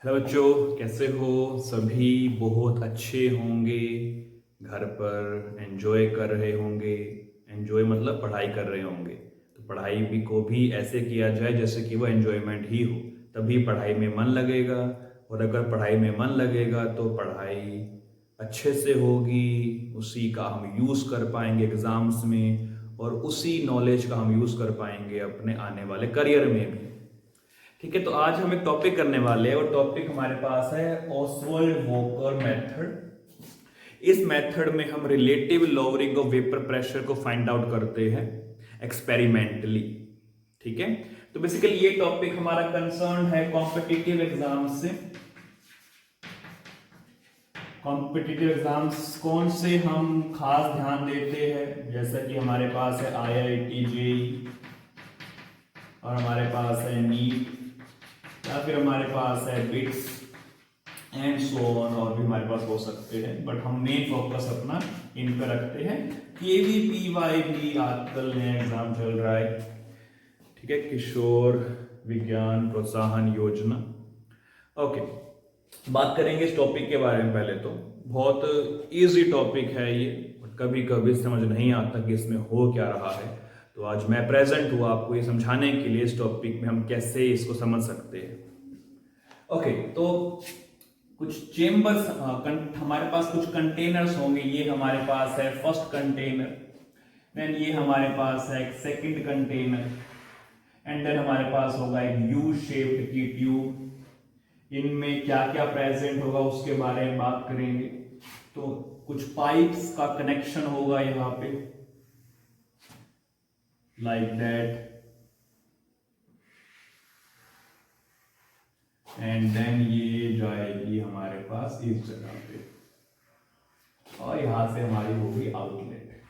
Hello बच्चों, कैसे हो? सभी बहुत अच्छे होंगे। घर पर एंजॉय कर रहे होंगे। एंजॉय मतलब पढ़ाई कर रहे होंगे। तो पढ़ाई भी को भी ऐसे किया जाए जैसे कि वो एंजॉयमेंट ही हो, तभी पढ़ाई में मन लगेगा। और अगर पढ़ाई में मन लगेगा तो पढ़ाई अच्छे से होगी, उसी का हम यूज़ कर पाएंगे एग्ज़ाम्स में, और उसी नॉलेज का हम यूज़ कर पाएंगे अपने आने वाले करियर में भी। ठीक है, तो आज हम एक टॉपिक करने वाले हैं और टॉपिक हमारे पास है ऑसवर्ल्ड वोकर मेथड। इस मेथड में हम relative lowering of vapour pressure को फाइंड आउट करते हैं एक्सपेरिमेंटली। ठीक है, तो बेसिकली ये टॉपिक हमारा कंसर्न है कॉम्पिटिटिव एग्जाम से। कॉम्पिटिटिव एग्जाम्स कौन से हम खास ध्यान देते हैं, जैसा कि हमारे पास है IIT JEE, और हमारे पास है नीट, या फिर हमारे पास है बिट्स एंड सो ऑन, और भी हमारे पास हो सकते हैं, बट हम मेन फोकस अपना इन पर रखते हैं। KVPY भी आजकल नया एग्जाम चल रहा है। ठीक है, किशोर विज्ञान प्रोत्साहन योजना। ओके, बात करेंगे इस टॉपिक के बारे में। पहले तो बहुत इजी टॉपिक है ये, बट कभी कभी समझ नहीं आता कि इसमें हो क्या रहा है। तो आज मैं प्रेजेंट हूँ आपको ये समझाने के लिए इस टॉपिक में हम कैसे इसको समझ सकते हैं। ओके, तो कुछ चेम्बर्स हमारे पास कुछ कंटेनर्स होंगे। ये हमारे पास है फर्स्ट कंटेनर, देन ये हमारे पास है एक सेकंड कंटेनर, एंड देन हमारे पास होगा एक यू शेप्ड की ट्यूब। इनमें क्या क्या प्रेजेंट होगा उसके बारे में बात करेंगे। तो कुछ पाइप्स का कनेक्शन होगा यहाँ पे, लाइक दैट, एंड देन ये जाएगी हमारे पास इस जगह पे, और यहां से हमारी होगी आउटलेट।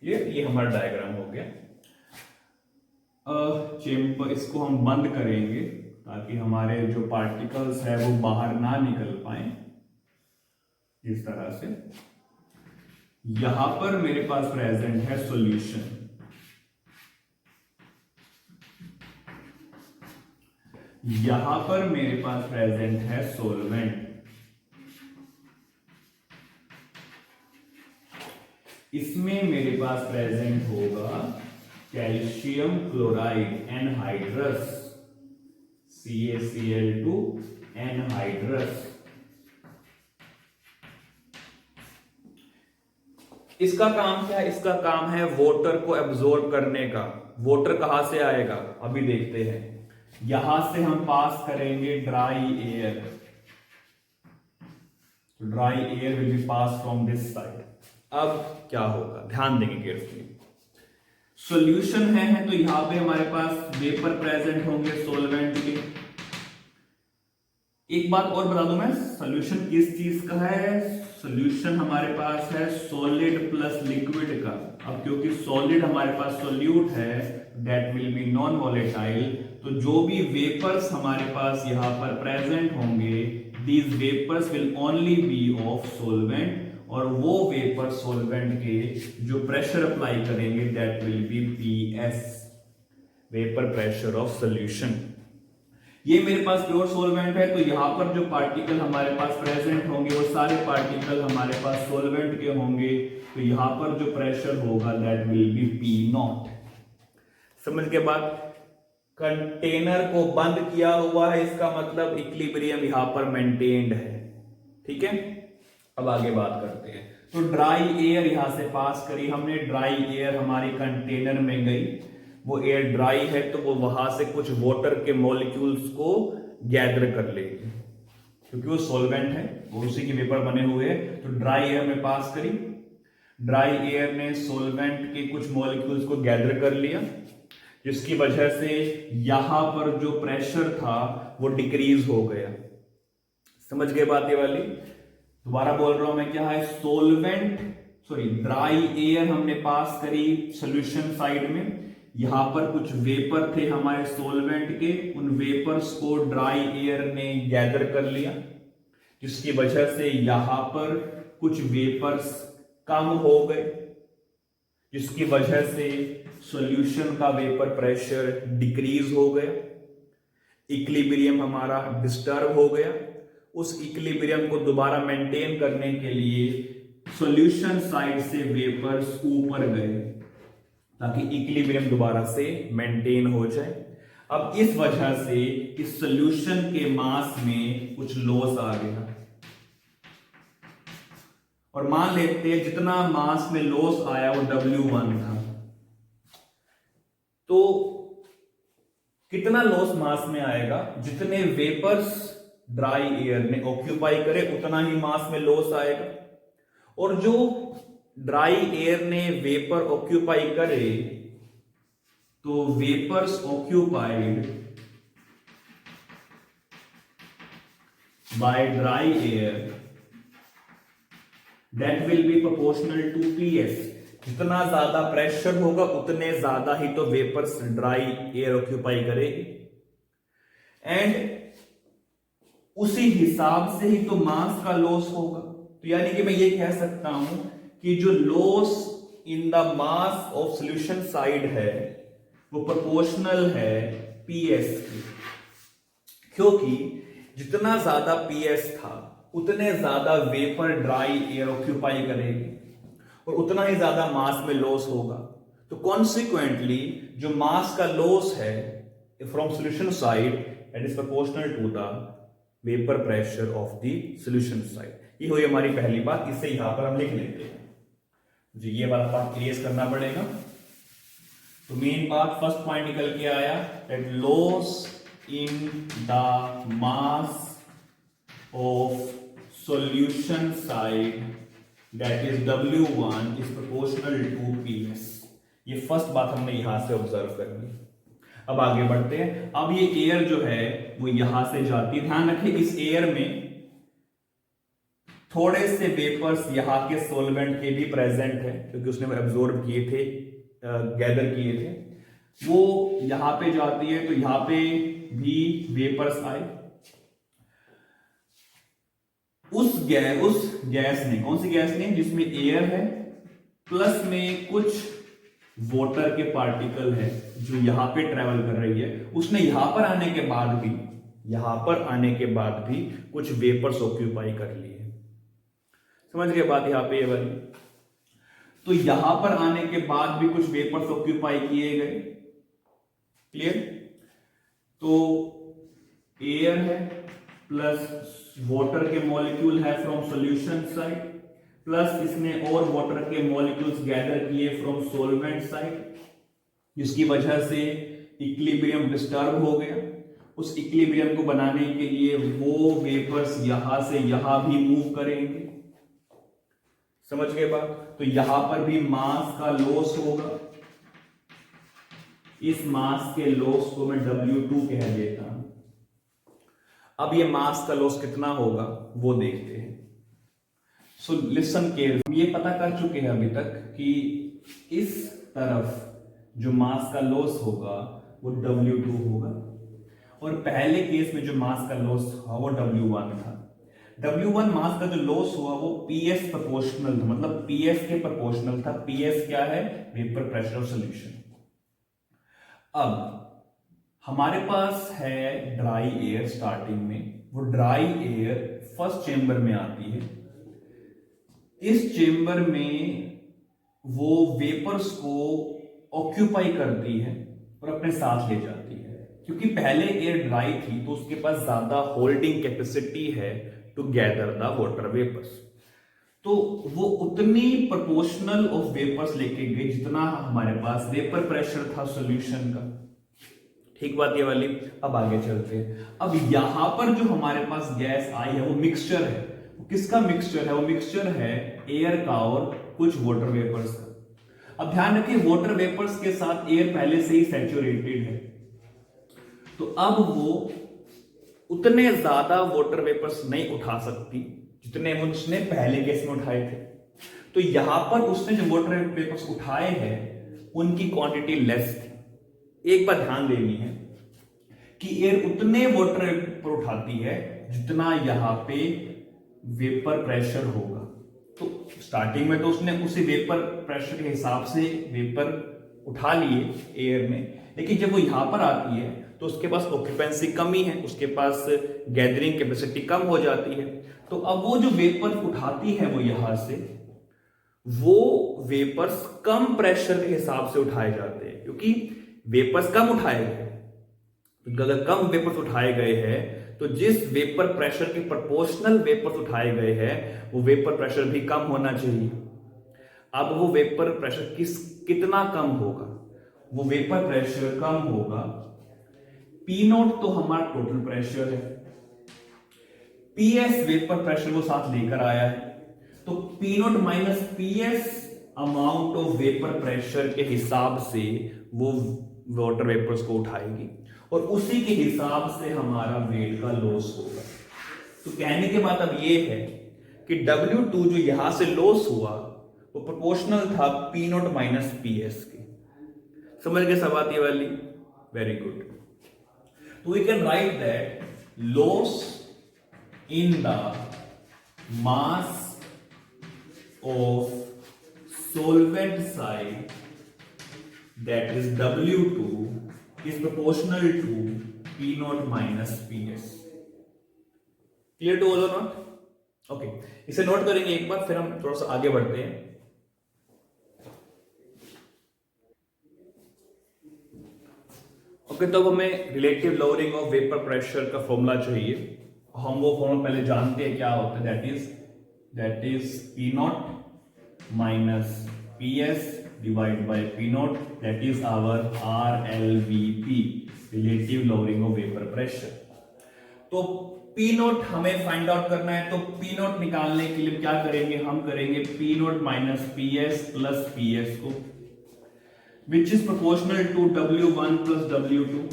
ये हमारा डायग्राम हो गया। चेम्बर, इसको हम बंद करेंगे ताकि हमारे जो पार्टिकल्स है वो बाहर ना निकल पाए, इस तरह से। यहां पर मेरे पास प्रेजेंट है सॉल्यूशन। यहां पर मेरे पास प्रेजेंट है सॉल्वेंट। इसमें मेरे पास प्रेजेंट होगा calcium chloride anhydrous, CaCl2 anhydrous. इसका काम क्या है? इसका काम है वाटर को एब्जॉर्ब करने का। वाटर कहां से आएगा अभी देखते हैं। यहां से हम पास करेंगे dry air, dry air will be pass from this side. अब क्या होगा, ध्यान देंगे केयरफुली। सॉल्यूशन है तो यहां पे हमारे पास वेपर प्रेजेंट होंगे सॉल्वेंट के। एक बात और बता दूं मैं, सॉल्यूशन किस चीज का है? सॉल्यूशन हमारे पास है सॉलिड प्लस लिक्विड का। अब क्योंकि सॉलिड हमारे पास सॉल्यूट है, that will B non volatile, तो जो भी वेपर्स हमारे पास यहां पर प्रेजेंट होंगे, these vapours will only be of solvent, और वो वेपर सॉल्वेंट के जो प्रेशर अप्लाई करेंगे that will be PS, vapour pressure of solution. ये मेरे पास प्योर सॉल्वेंट है, तो यहां पर जो पार्टिकल हमारे पास प्रेजेंट होंगे वो सारे पार्टिकल हमारे पास सॉल्वेंट के होंगे, तो यहां पर जो प्रेशर होगा दैट विल बी P0। समझ के बाद कंटेनर को बंद किया हुआ है, इसका मतलब इक्विलिब्रियम यहां पर मेंटेन्ड है। ठीक है, अब आगे बात करते हैं। तो ड्राई एयर यहां से पास करी हमने, ड्राई एयर हमारी कंटेनर में गई। वो एयर ड्राई है तो वो वहां से कुछ वाटर के मॉलिक्यूल्स को गैदर कर लेगी, क्योंकि वो सॉल्वेंट है, वो उसी के वेपर बने हुए हैं। तो ड्राई एयर में पास करी, ड्राई एयर ने सॉल्वेंट के कुछ मॉलिक्यूल्स को गैदर कर लिया, जिसकी वजह से यहां पर जो प्रेशर था वो डिक्रीज हो गया। समझ गए बात ये वाली? दोबारा बोल रहा हूं मैं, क्या है? ड्राई एयर हमने पास करी सॉल्यूशन साइड में। यहां पर कुछ वेपर थे हमारे सॉल्वेंट के, उन वेपर्स को ड्राई एयर ने गैदर कर लिया, जिसकी वजह से यहां पर कुछ वेपर्स कम हो गए, जिसकी वजह से सॉल्यूशन का वेपर प्रेशर डिक्रीज हो गया। इक्विलिब्रियम हमारा डिस्टर्ब हो गया। उस इक्विलिब्रियम को दोबारा मेंटेन करने के लिए सॉल्यूशन साइड से वेपर्स ऊपर गए ताकि इक्विलिब्रियम दोबारा से मेंटेन हो जाए। अब इस वजह से इस सॉल्यूशन के मास में कुछ लॉस आ गया और मान लेते हैं जितना मास में लॉस आया वो W1 था। तो कितना लॉस मास में आएगा? जितने वेपर्स ड्राई एयर ने ऑक्यूपाई करे उतना ही मास में लॉस आएगा, और जो ड्राई एयर ने वेपर ऑक्यूपाई करे तो vapours occupied by dry air that will be proportional to PS। जितना ज्यादा प्रेशर होगा उतने ज्यादा ही तो वेपर्स ड्राई एयर ऑक्यूपाई करेगी, एंड उसी हिसाब से ही तो मास का लॉस होगा। तो यानी कि मैं ये कह सकता हूं कि जो loss in the mass of solution side है वो प्रोपोर्शनल है PS की, क्योंकि जितना ज्यादा PS था उतने ज्यादा वेपर ड्राई एयर ऑक्यूपाई करेगी और उतना ही ज्यादा मास में लॉस होगा। तो कॉन्सिक्वेंटली जो मास का लॉस है from solution side it is proportional to the vapour pressure of the solution side. ये हुई हमारी पहली बात, इसे यहां पर हम लिख लेते हैं जी। ये वाला पार्ट क्लियर करना पड़ेगा। तो मेन पार्ट फर्स्ट पॉइंट निकल के आया that loss in the mass of solution side that is W1 is proportional to PS। ये फर्स्ट बात हमने यहां से ऑब्जर्व कर ली। अब आगे बढ़ते हैं। अब ये एयर जो है वो यहां से जाती है। ध्यान रखिए इस एयर में थोड़े से वेपर्स यहां के सोलवेंट के भी प्रेजेंट है क्योंकि उसने एब्जॉर्ब किए थे, गैदर किए थे। वो यहां पे जाती है तो यहां पे भी वेपर्स आए। उस गैस ने, कौन सी गैस ने? जिसमें एयर है प्लस में कुछ वाटर के पार्टिकल है जो यहां पे ट्रेवल कर रही है। उसने यहां पर आने के बाद भी कुछ वेपर्स ऑक्यूपाई कर लिए। समझ रही बात यहां पे ये वाली? तो यहां पर आने के बाद भी कुछ वेपर्स ऑक्यूपाई किए गए। क्लियर? तो एयर है प्लस वाटर के मॉलिक्यूल है फ्रॉम सॉल्यूशन साइड, प्लस इसने और वाटर के मॉलिक्यूल्स गैदर किए फ्रॉम सॉल्वेंट साइड, जिसकी वजह से इक्विलिब्रियम डिस्टर्ब हो गया। उस इक्विलिब्रियम को बनाने के लिए वो वेपर्स यहां से यहां भी मूव करेंगे। समझ गए बात? तो यहां पर भी मास का लॉस होगा। इस मास के लॉस को मैं W2 कह देता हूं। अब ये मास का लॉस कितना होगा वो देखते हैं। सो लिसन केयर, हम ये पता कर चुके हैं अभी तक कि इस तरफ जो मास का लॉस होगा वो W2 होगा, और पहले केस में जो मास का लॉस हुआ वो W1 था। W1 मास का जो लॉस हुआ वो PS प्रोपोर्शनल था, मतलब PS के प्रोपोर्शनल था। PS क्या है? Vapour pressure of solution. अब हमारे पास है ड्राई एयर स्टार्टिंग में। वो ड्राई एयर फर्स्ट चेंबर में आती है। इस चेंबर में वो वेपर्स को ऑक्यूपाई करती है और अपने साथ ले जाती है। क्योंकि पहले एयर ड्राई थी तो उसके पास ज्यादा होल्डिंग कैपेसिटी है to gather the water vapours, तो वो उतनी प्रोपोर्शनल ऑफ वेपर्स लेके गई जितना हमारे पास वेपर प्रेशर था सॉल्यूशन का। ठीक बात ये वाली। अब आगे चलते हैं। अब यहां पर जो हमारे पास गैस आई है वो मिक्सचर है। वो किसका मिक्सचर है? वो मिक्सचर है एयर का और कुछ वाटर वेपर्स का। अब ध्यान रखिए वाटर वेपर्स के साथ एयर पहले से ही सैचुरेटेड है, तो अब वो उतने ज्यादा वाटर वेपर्स नहीं उठा सकती जितने उसने पहले केस में उठाए थे। तो यहां पर उसने जो वाटर वेपर्स उठाए हैं उनकी क्वांटिटी लेस थी। एक बात ध्यान देनी है कि एयर उतने वाटर वेपर उठाती है जितना यहां पे वेपर प्रेशर होगा। तो स्टार्टिंग में तो उसने उसी वेपर प्रेशर के हिसाब से वेपर उठा लिए एयर में, लेकिन जब वो यहां पर आती है तो उसके पास ऑक्यूपेंसी कमी है, उसके पास गैदरिंग कैपेसिटी कम हो जाती है। तो अब वो जो वेपर उठाती है वो यहां से, वो वेपर्स कम प्रेशर के हिसाब से उठाए जाते हैं, क्योंकि वेपर्स कम उठाए गए। तो अगर कम वेपर्स उठाए गए हैं तो जिस वेपर प्रेशर के प्रोपोर्शनल वेपर्स उठाए गए हैं वो वेपर प्रेशर भी कम होना चाहिए। अब वो वेपर प्रेशर कितना कम होगा? वो वेपर प्रेशर कम होगा, पी नोट तो हमारा टोटल प्रेशर है, पीएस वेपर प्रेशर वो साथ लेकर आया है, तो P note minus PS amount of vapour pressure के हिसाब से वो वाटर वेपर्स को उठाएगी और उसी के हिसाब से हमारा वेट का लॉस होगा। तो कहने के बाद अब ये है कि W2 जो यहां से लॉस हुआ वो प्रोपोर्शनल था पी नोट माइनस पीएस के। समझ गए सब बात ये वाली? Very good. तो we can write that loss in the mass of solvent side, that is W2, is proportional to P naught minus PS. Clear to all or not? Okay, इसे note करेंगे एक बार, फिर हम थोड़ा सा आगे बढ़ते हैं। ओके, तो हमें relative lowering of vapour pressure का फॉर्मूला चाहिए। हम वो फॉर्मूला पहले जानते हैं क्या होता है, that is P naught minus PS divided by P naught, that is our RLVP, relative lowering of vapor pressure। तो P naught हमें फाइंड आउट करना है, तो P naught निकालने के लिए क्या करेंगे? हम करेंगे P naught minus PS plus PS को, which is proportional to W1 plus W2,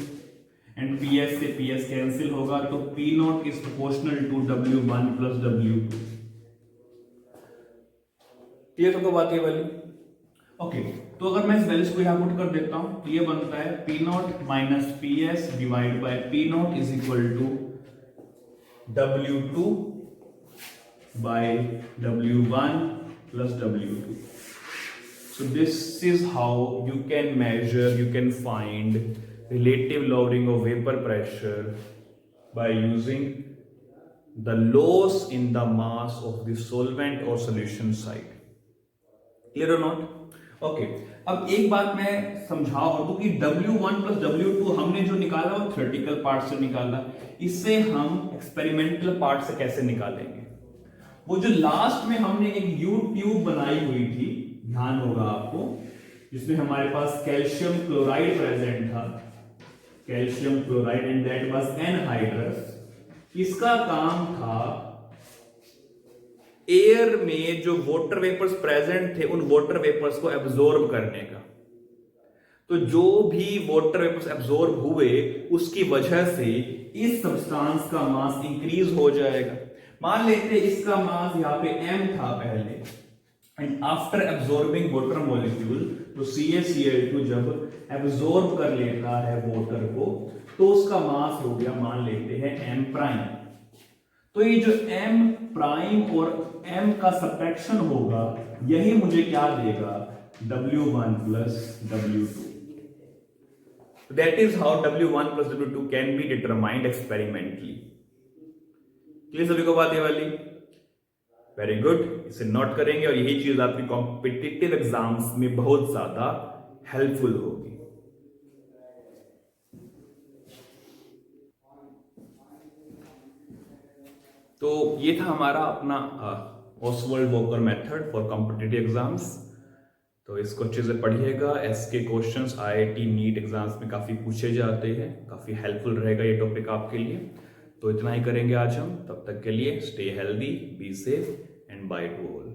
and PS से PS कैंसिल होगा, तो P naught is proportional to W1 plus W2। Clear सबको बात ये वाली? ओके, तो अगर मैं इस वैल्यूज को यहां पुट कर देता हूं तो ये बनता है P naught minus P S divide by P naught is equal to W2 by W1 plus W2। So this is how you can measure, you can find relative lowering of vapor pressure by using the loss in the mass of the solvent or solution side। Clear और not? Okay, अब एक बात मैं समझा और दूं कि W1 plus W2 हमने जो निकाला वो थ्योरेटिकल पार्ट से निकाला, इससे हम एक्सपेरिमेंटल पार्ट से कैसे निकालेंगे? वो जो लास्ट में हमने एक यू ट्यूब बनाई हुई थी, ध्यान होगा आपको, जिसमें हमारे पास कैल्शियम क्लोराइड प्रेजेंट था, calcium chloride, and that was anhydrous. इसका काम था एयर में जो वाटर वेपर्स प्रेजेंट थे उन वाटर वेपर्स को एब्जॉर्ब करने का। तो जो भी वाटर वेपर्स एब्जॉर्ब हुए उसकी वजह से इस सब्सटेंस का मास इंक्रीज हो जाएगा। मान लेते इसका मास यहां पे m था पहले, and after absorbing water molecule, तो CaCl2 जब एब्जॉर्ब कर लेता है वाटर को तो उसका मास हो गया, मान लेते हैं m प्राइम। तो ये जो m प्राइम और m का सब्ट्रैक्शन होगा यही मुझे क्या देगा? W1 plus W2। That is how W1 plus W2 can be determined experimentally। Clear सभी को बात ये वाली? वेरी गुड, इसे नोट करेंगे और यही चीज आपकी कॉम्पिटिटिव एग्जाम्स में बहुत ज्यादा हेल्पफुल होगी। तो ये था हमारा अपना Ostwald Walker method for competitive exams. तो इसको अच्छे से पढ़िएगा, एसके क्वेश्चंस IIT नीट एग्जाम्स में काफ़ी पूछे जाते हैं, काफ़ी हेल्पफुल रहेगा ये टॉपिक आपके लिए। तो इतना ही करेंगे आज हम, तब तक के लिए stay healthy, be safe and by two all.